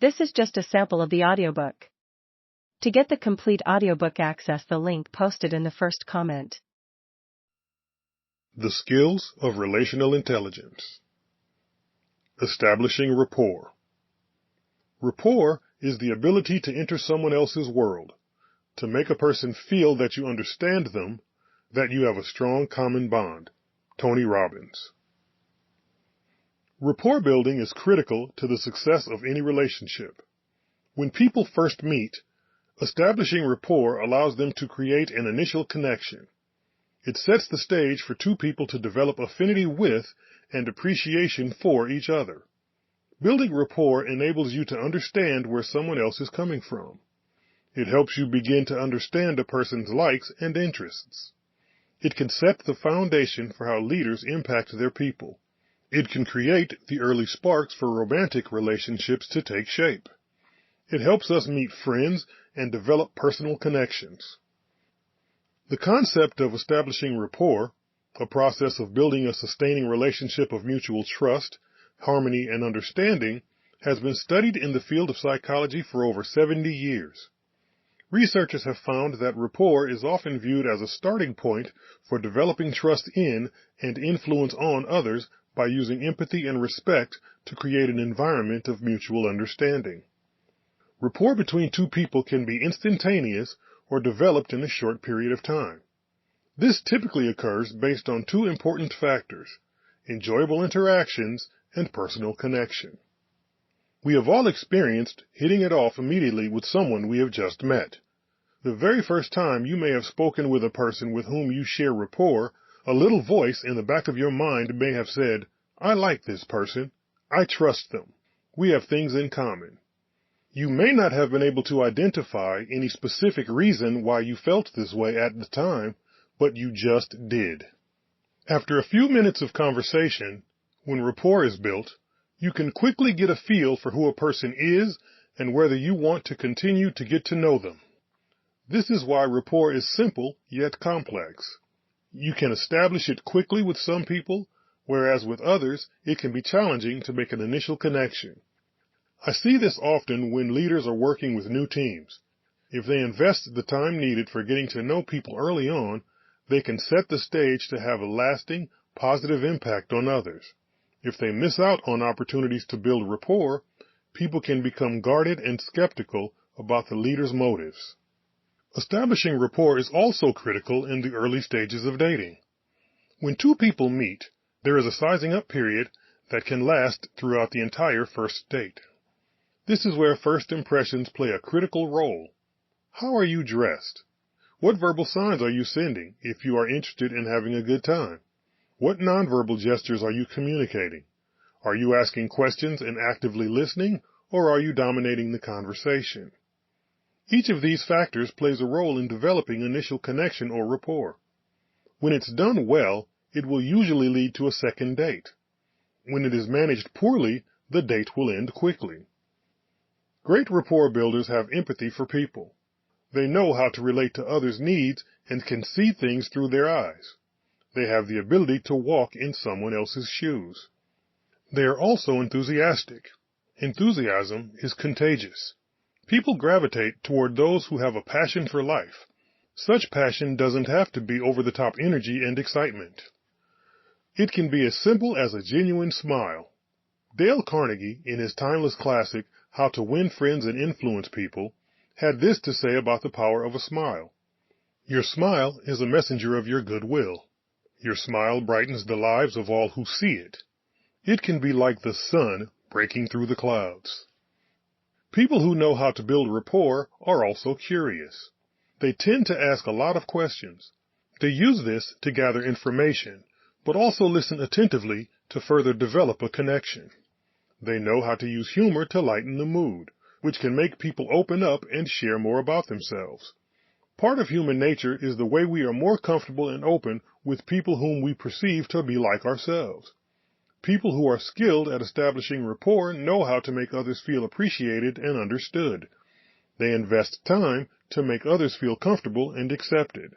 This is just a sample of the audiobook. To get the complete audiobook, access the link posted in the first comment. The skills of relational intelligence. Establishing rapport. Rapport is the ability to enter someone else's world, to make a person feel that you understand them, that you have a strong common bond. Tony Robbins. Rapport building is critical to the success of any relationship. When people first meet, establishing rapport allows them to create an initial connection. It sets the stage for two people to develop affinity with and appreciation for each other. Building rapport enables you to understand where someone else is coming from. It helps you begin to understand a person's likes and interests. It can set the foundation for how leaders impact their people. It can create the early sparks for romantic relationships to take shape. It helps us meet friends and develop personal connections. The concept of establishing rapport, a process of building a sustaining relationship of mutual trust, harmony, and understanding, has been studied in the field of psychology for over 70 years. Researchers have found that rapport is often viewed as a starting point for developing trust in and influence on others by using empathy and respect to create an environment of mutual understanding. Rapport between two people can be instantaneous or developed in a short period of time. This typically occurs based on two important factors: enjoyable interactions and personal connection. We have all experienced hitting it off immediately with someone we have just met. The very first time you may have spoken with a person with whom you share rapport, a little voice in the back of your mind may have said, "I like this person. I trust them. We have things in common." You may not have been able to identify any specific reason why you felt this way at the time, but you just did. After a few minutes of conversation, when rapport is built, you can quickly get a feel for who a person is and whether you want to continue to get to know them. This is why rapport is simple yet complex. You can establish it quickly with some people, whereas with others, it can be challenging to make an initial connection. I see this often when leaders are working with new teams. If they invest the time needed for getting to know people early on, they can set the stage to have a lasting, positive impact on others. If they miss out on opportunities to build rapport, people can become guarded and skeptical about the leader's motives. Establishing rapport is also critical in the early stages of dating. When two people meet, there is a sizing up period that can last throughout the entire first date. This is where first impressions play a critical role. How are you dressed? What verbal signs are you sending if you are interested in having a good time? What nonverbal gestures are you communicating? Are you asking questions and actively listening, or are you dominating the conversation? Each of these factors plays a role in developing initial connection or rapport. When it's done well, it will usually lead to a second date. When it is managed poorly, the date will end quickly. Great rapport builders have empathy for people. They know how to relate to others' needs and can see things through their eyes. They have the ability to walk in someone else's shoes. They are also enthusiastic. Enthusiasm is contagious. People gravitate toward those who have a passion for life. Such passion doesn't have to be over-the-top energy and excitement. It can be as simple as a genuine smile. Dale Carnegie, in his timeless classic, How to Win Friends and Influence People, had this to say about the power of a smile. Your smile is a messenger of your goodwill. Your smile brightens the lives of all who see it. It can be like the sun breaking through the clouds. People who know how to build rapport are also curious. They tend to ask a lot of questions. They use this to gather information, but also listen attentively to further develop a connection. They know how to use humor to lighten the mood, which can make people open up and share more about themselves. Part of human nature is the way we are more comfortable and open with people whom we perceive to be like ourselves. People who are skilled at establishing rapport know how to make others feel appreciated and understood. They invest time to make others feel comfortable and accepted.